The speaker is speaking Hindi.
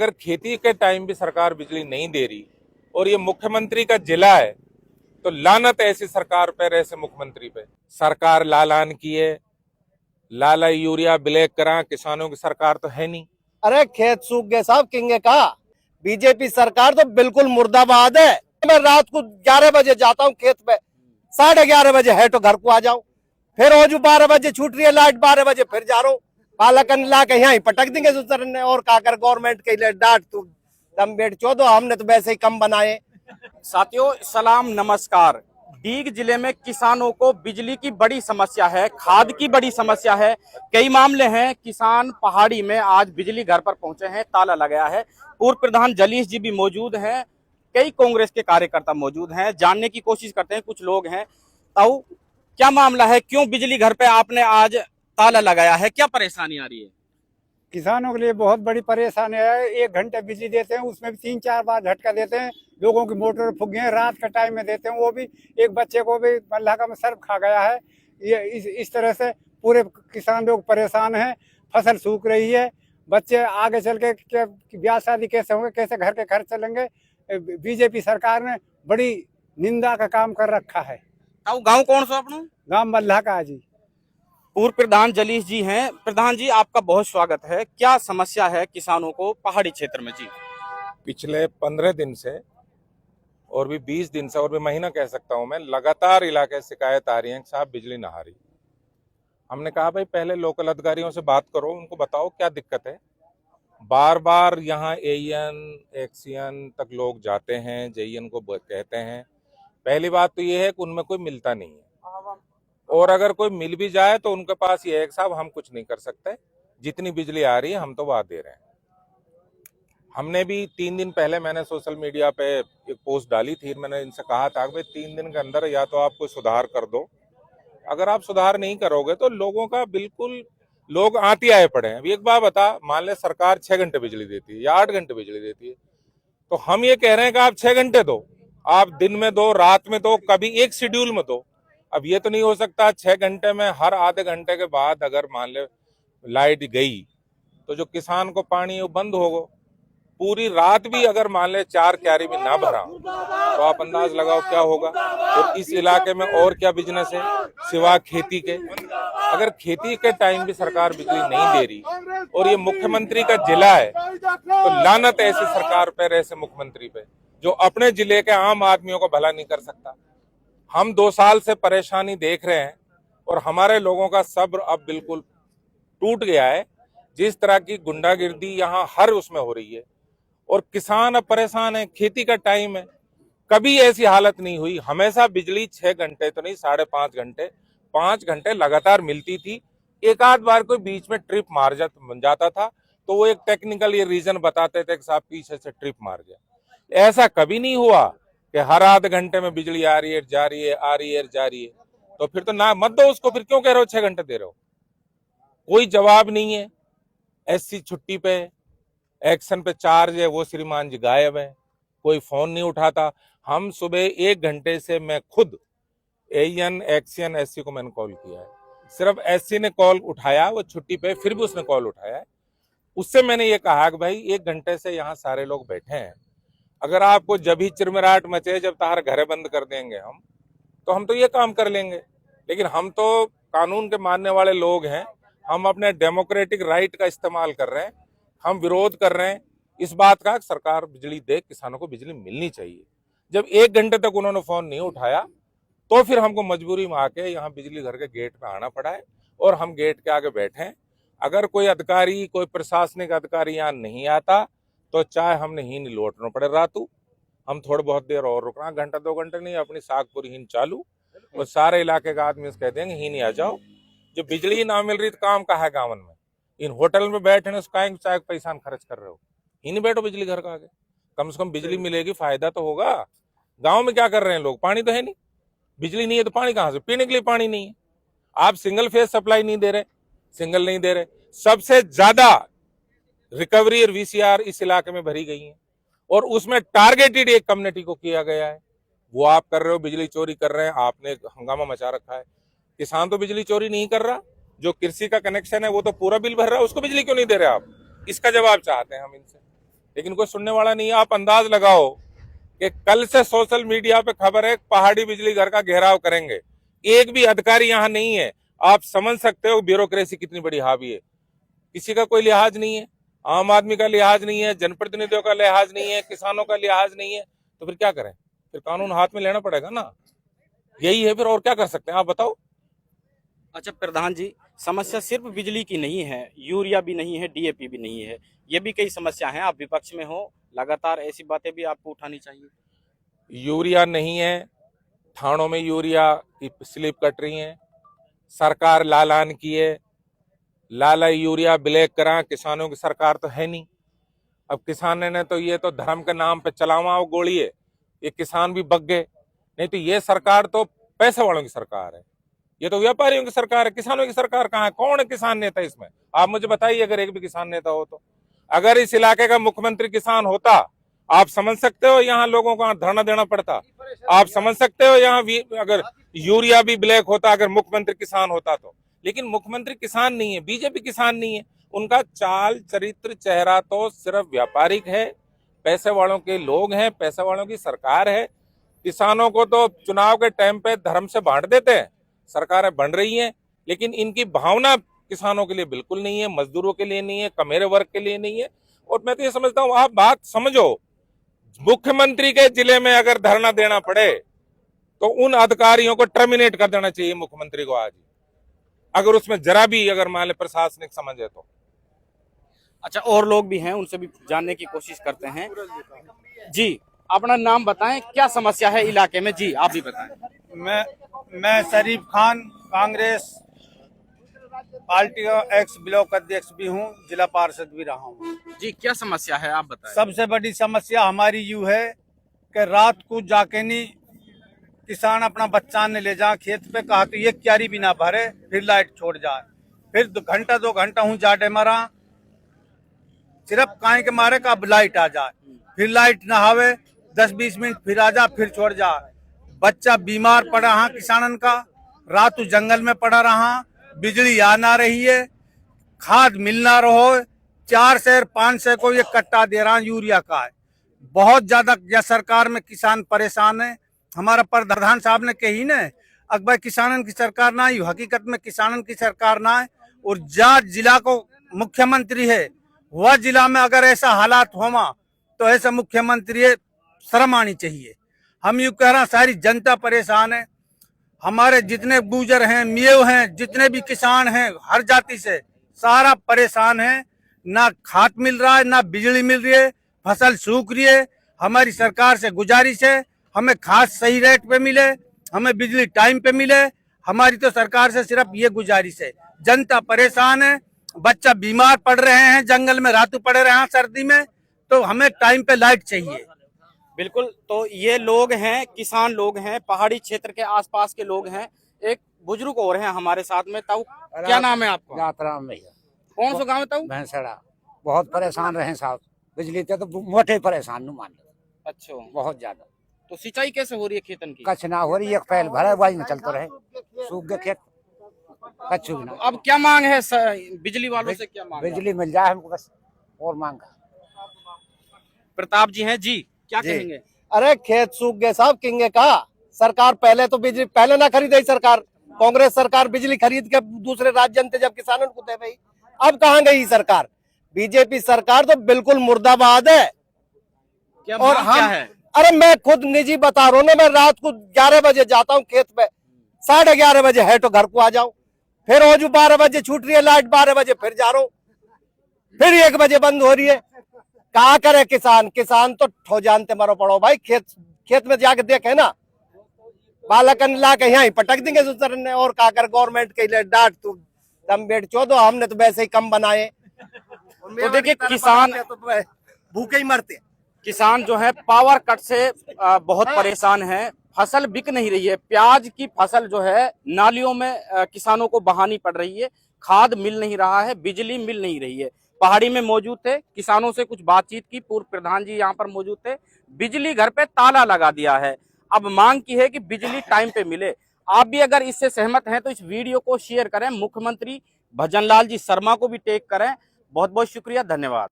अगर खेती के टाइम भी सरकार बिजली नहीं दे रही और ये मुख्यमंत्री का जिला है तो लानत ऐसी सरकार पर, ऐसे मुख्यमंत्री पे। सरकार लालान की है, लाला यूरिया ब्लैक करा, किसानों की सरकार तो है नहीं। अरे खेत सूख गए साहब, किंगे का बीजेपी सरकार तो बिल्कुल मुर्दाबाद है। मैं रात को 11 बजे जाता हूँ खेत पे, 11:30 बजे है तो घर को आ जाऊं, फिर हो जो 12 बजे छूट रही है लाइट, 12 बजे फिर जा रहा हूँ, पालाकन ला के यहाँ पटक देंगे सुसर ने और काकर गवर्नमेंट के लिए डांट तू दम बेट चौदो, हमने तो वैसे ही कम बनाए। साथियों सलाम नमस्कार। डीग जिले में किसानों को बिजली की बड़ी समस्या है, खाद की बड़ी समस्या है, कई मामले हैं। किसान पहाड़ी में आज बिजली घर पर पहुंचे हैं, ताला लगाया है। पूर्व प्रधान जलीश जी भी मौजूद हैं, कई कांग्रेस के कार्यकर्ता मौजूद हैं, जानने की कोशिश करते हैं। कुछ लोग हैं। ताऊ, क्या मामला है, क्यों बिजली घर पे आपने आज ताला लगाया है, क्या परेशानी आ रही है? किसानों के लिए बहुत बड़ी परेशानी है। 1 घंटे बिजली देते हैं, उसमें भी 3-4 बार झटका देते हैं। लोगों की मोटर फूक गए, रात का टाइम में देते हैं, वो भी एक बच्चे को भी मल्लाह में सर्फ खा गया है। ये इस तरह से पूरे किसान लोग परेशान हैं। फसल सूख रही है, बच्चे आगे चल के ब्याह शादी कैसे होंगे, कैसे घर के खर्च चलेंगे। बीजेपी सरकार ने बड़ी निंदा का काम कर रखा है। ताऊ, गाँव कौन सा अपना? गाँव मल्लाह का जी। पूर्व प्रधान जलीश जी हैं। प्रधान जी, आपका बहुत स्वागत है। क्या समस्या है किसानों को पहाड़ी क्षेत्र में? जी, पिछले 15 दिन से और भी 20 दिन से और भी महीना कह सकता हूं मैं, लगातार इलाके शिकायत आ रही है कि साहब बिजली ना आ रही। हमने कहा भाई पहले लोकल अधिकारियों से बात करो, उनको बताओ क्या दिक्कत है। बार बार यहाँ एईएन एक्सीएन तक लोग जाते हैं, जेईएन को कहते हैं। पहली बात तो ये है कि उनमें कोई मिलता नहीं है, और अगर कोई मिल भी जाए तो उनके पास ये है कि साहब हम कुछ नहीं कर सकते, जितनी बिजली आ रही है हम तो वो दे रहे हैं। हमने भी 3 दिन पहले मैंने सोशल मीडिया पे एक पोस्ट डाली थी, मैंने इनसे कहा था कि भाई 3 दिन के अंदर या तो आप कोई सुधार कर दो, अगर आप सुधार नहीं करोगे तो लोगों का बिल्कुल लोग आते आए पड़े हैं। अभी एक बात बता, मान ले सरकार 6 घंटे बिजली देती है या 8 घंटे बिजली देती है, तो हम ये कह रहे हैं कि आप 6 घंटे दो, आप दिन में दो, रात में दो, कभी एक शेड्यूल में दो। अब ये तो नहीं हो सकता 6 घंटे में हर आधे घंटे के बाद अगर मान ले लाइट गई तो जो किसान को पानी है वो बंद होगा। पूरी रात भी अगर मान ले 4 क्यारी में ना भरा तो आप अंदाज लगाओ क्या होगा। और इस इलाके में और क्या बिजनेस है सिवा खेती के। अगर खेती के टाइम भी सरकार बिजली नहीं दे रही और ये मुख्यमंत्री का जिला है तो लानत ऐसी सरकार पर, ऐसे मुख्यमंत्री पे जो अपने जिले के आम आदमियों को भला नहीं कर सकता। हम 2 साल से परेशानी देख रहे हैं और हमारे लोगों का सब्र अब बिल्कुल टूट गया है। जिस तरह की गुंडागिर्दी यहाँ हर उसमें हो रही है और किसान अब परेशान है। खेती का टाइम है, कभी ऐसी हालत नहीं हुई। हमेशा बिजली 6 घंटे तो नहीं, 5.5 घंटे, 5 घंटे लगातार मिलती थी। एक आध बार कोई बीच में ट्रिप मार जाता था तो वो एक टेक्निकल ये रीजन बताते थे कि साहब पीछे से ट्रिप मार गया। ऐसा कभी नहीं हुआ कि हर आधे घंटे में बिजली आ रही है, जा रही है, आ रही है, जा रही है। तो फिर तो ना मत दो उसको, फिर क्यों कह रहे हो 6 घंटे दे रहे हो? कोई जवाब नहीं है। एससी छुट्टी पे, एक्शन पे चार्ज है, वो श्रीमान जी गायब है, कोई फोन नहीं उठाता। हम सुबह 1 घंटे से मैं खुद एईएन एक्सीएन एससी को मैंने कॉल किया है, सिर्फ एससी ने कॉल उठाया, वो छुट्टी पे, फिर भी उसने कॉल उठाया है। उससे मैंने ये कहा कि भाई 1 घंटे से यहाँ सारे लोग बैठे हैं, अगर आपको जब ही चिरमिराट मचे जब तार घरे बंद कर देंगे हम, तो हम तो ये काम कर लेंगे। लेकिन हम तो कानून के मानने वाले लोग हैं, हम अपने डेमोक्रेटिक राइट का इस्तेमाल कर रहे हैं। हम विरोध कर रहे हैं इस बात का सरकार बिजली दे, किसानों को बिजली मिलनी चाहिए। जब 1 घंटे तक उन्होंने फोन नहीं उठाया तो फिर हमको मजबूरी में आके यहाँ बिजली घर के गेट पे आना पड़ा है और हम गेट के आगे बैठे हैं। अगर कोई अधिकारी, कोई प्रशासनिक अधिकारी यहाँ नहीं आता तो चाहे हमने ही नहीं लौटना पड़े रातू, हम थोड़ी बहुत देर और रुकना, घंटा 2 घंटे नहीं, अपनी सागपुरी हीन चालू और सारे इलाके का आदमी कह देंगे ही नहीं आ जाओ। जो बिजली ना मिल रही तो काम का है गाँव में, इन होटल में बैठने से चाहे पैसा खर्च कर रहे हो, ही नहीं बैठो बिजली घर का आगे, कम से कम बिजली मिलेगी, फायदा तो होगा। गाँव में क्या कर रहे हैं लोग, पानी तो है नहीं, बिजली नहीं है तो पानी कहाँ से, पीने के लिए पानी नहीं है। आप सिंगल फेज सप्लाई नहीं दे रहे, सिंगल नहीं दे रहे। सबसे ज्यादा रिकवरी और वीसीआर इस इलाके में भरी गई है और उसमें टारगेटेड एक कम्युनिटी को किया गया है। वो आप कर रहे हो, बिजली चोरी कर रहे हैं, आपने हंगामा मचा रखा है। किसान तो बिजली चोरी नहीं कर रहा, जो कृषि का कनेक्शन है वो तो पूरा बिल भर रहा है, उसको बिजली क्यों नहीं दे रहे आप? इसका जवाब चाहते हैं हम इनसे। लेकिन कोई सुनने वाला नहीं है। आप अंदाज लगाओ कि कल से सोशल मीडिया पे खबर है पहाड़ी बिजली घर का घेराव करेंगे, एक भी अधिकारी यहाँ नहीं है। आप समझ सकते हो ब्यूरोक्रेसी कितनी बड़ी हावी है। किसी का कोई लिहाज नहीं है, आम आदमी का लिहाज नहीं है, जनप्रतिनिधियों का लिहाज नहीं है, किसानों का लिहाज नहीं है, तो फिर क्या करें? फिर कानून हाथ में लेना पड़ेगा ना, यही है। फिर और क्या कर सकते हैं आप बताओ। अच्छा प्रधान जी, समस्या सिर्फ बिजली की नहीं है, यूरिया भी नहीं है, डीएपी भी नहीं है, ये भी कई समस्या हैं। आप विपक्ष में हो, लगातार ऐसी बातें भी आपको उठानी चाहिए। यूरिया नहीं है, थानों में यूरिया की स्लिप कट रही है, सरकार लालान की है, लाला यूरिया ब्लैक करा। किसानों की सरकार तो है नहीं। अब किसान ने तो ये तो धर्म के नाम पे चलावा वो गोली है, ये किसान भी बग गए। नहीं तो ये सरकार तो पैसे वालों की सरकार है, ये तो व्यापारियों की सरकार है। किसानों की सरकार कहाँ है? कौन है किसान नेता इसमें? आप मुझे बताइए, अगर एक भी किसान नेता हो तो। अगर इस इलाके का मुख्यमंत्री किसान होता, आप समझ सकते हो यहाँ लोगों को धरना देना पड़ता? आप समझ सकते हो यहाँ अगर यूरिया भी ब्लैक होता, अगर मुख्यमंत्री किसान होता तो। लेकिन मुख्यमंत्री किसान नहीं है, बीजेपी किसान नहीं है। उनका चाल चरित्र चेहरा तो सिर्फ व्यापारिक है, पैसे वालों के लोग हैं, पैसे वालों की सरकार है। किसानों को तो चुनाव के टाइम पे धर्म से बांट देते हैं, सरकारें बन रही हैं, लेकिन इनकी भावना किसानों के लिए बिल्कुल नहीं है, मजदूरों के लिए नहीं है, कमेरे वर्ग के लिए नहीं है। और मैं तो ये समझता हूँ, आप बात समझो, मुख्यमंत्री के जिले में अगर धरना देना पड़े तो उन अधिकारियों को टर्मिनेट कर देना चाहिए मुख्यमंत्री को आज, अगर उसमें जरा भी अगर मान ले प्रशासनिक समझ है तो। अच्छा, और लोग भी हैं, उनसे भी जानने की कोशिश करते हैं। जी, अपना नाम बताएं, क्या समस्या है इलाके में? जी आप भी बताएं। मैं शरीफ खान, कांग्रेस पार्टी का एक्स ब्लॉक अध्यक्ष भी हूँ, जिला पार्षद भी रहा हूँ। जी क्या समस्या है आप बताएं। सबसे बड़ी समस्या हमारी यूँ है कि रात को जाके नहीं किसान अपना बच्चा ने ले जा खेत पे, कहा तो ये क्यारी भी ना भरे, फिर लाइट छोड़ जाए, फिर घंटा 2 घंटा हूँ जाडे मरा, सिर्फ काहे के मारे का अब लाइट आ जाए, फिर लाइट ना आवे, 10-20 मिनट फिर आ जा, फिर छोड़ जा। बच्चा बीमार पड़ा हाँ किसानन का, रात जंगल में पड़ा रहा, बिजली आ ना रही है, खाद मिल ना रहो, 4 से 5 से को ये कट्टा दे रहा यूरिया का है। बहुत ज्यादा यह सरकार में किसान परेशान है। हमारा प्रधान साहब ने कही न, अकबर किसानन की सरकार ना, हकीकत में किसानन की सरकार ना है। और जहाँ जिला को मुख्यमंत्री है, वह जिला में अगर ऐसा हालात होमा तो ऐसा मुख्यमंत्री शर्म आनी चाहिए। हम यूँ कह रहे हैं, सारी जनता परेशान है, हमारे जितने गुजर हैं, मियो हैं, जितने भी किसान हैं, हर जाति से सारा परेशान है। ना खाद मिल रहा है, ना बिजली मिल रही है, फसल सूख रही है। हमारी सरकार से गुजारिश है, हमें खाद सही रेट पे मिले, हमें बिजली टाइम पे मिले। हमारी तो सरकार से सिर्फ ये गुजारिश है। जनता परेशान है, बच्चा बीमार पड़ रहे हैं, जंगल में रातों पड़े रहे हैं सर्दी में, तो हमें टाइम पे लाइट चाहिए। बिल्कुल, तो ये लोग हैं, किसान लोग हैं, पहाड़ी क्षेत्र के आसपास के लोग हैं। एक बुजुर्ग और हैं हमारे साथ में। ताऊ, क्या नाम है आपका? यात्राराम भैया, कौन सा गांव है ताऊ? भैंसड़ा। बहुत परेशान रहे साहब, बिजली ते तो मोटे परेशान नु मान लो। अच्छा, बहुत ज्यादा। तो सिंचाई कैसे हो रही है खेतन की? कच्छ ना हो रही, एक पहल भरा वाई में चलते रहे, सूख गए खेत, कच्छ भी ना। अब क्या मांग है बिजली वालों से? क्या मांग है? बिजली मिल जाए हमको बस, और मांग। प्रताप जी हैं जी, क्या जी। कहेंगे? अरे खेत सूख गए साहब, किंगे का सरकार पहले तो बिजली पहले ना खरीदे सरकार, कांग्रेस सरकार बिजली खरीद के दूसरे राज्य में जब किसानों को दे गई। अब कहाँ गई सरकार? बीजेपी सरकार तो बिल्कुल मुर्दाबाद है। क्या और मांग क्या हम है? अरे मैं खुद निजी बता रहा हूँ ना, मैं रात को 11 बजे जाता हूँ खेत पे, 11:30 बजे है तो घर को आ जाऊं, फिर हो जो 12 बजे छूट रही है लाइट, 12 बजे फिर जा रहा हूँ, फिर 1 बजे बंद हो रही है। क्या करे किसान? किसान तो ठो जानते मरो पड़ो भाई। खेत में जाके देखे ना, बालकन ला के यहाँ ही पटक देंगे सुसर ने। और क्या कर, गवर्नमेंट के लिए डांट तू दम बेट चो, हमने तो वैसे ही कम बनाए। तो देखिए, किसान तो भूखे ही मरते। किसान जो है पावर कट से बहुत परेशान है, फसल बिक नहीं रही है। प्याज की फसल जो है नालियों में किसानों को बहानी पड़ रही है, खाद मिल नहीं रहा है, बिजली मिल नहीं रही है। पहाड़ी में मौजूद थे, किसानों से कुछ बातचीत की, पूर्व प्रधान जी यहाँ पर मौजूद थे। बिजली घर पे ताला लगा दिया है। अब मांग की है कि बिजली टाइम पे मिले। आप भी अगर इससे सहमत हैं तो इस वीडियो को शेयर करें, मुख्यमंत्री भजनलाल जी शर्मा को भी टैग करें। बहुत बहुत शुक्रिया, धन्यवाद।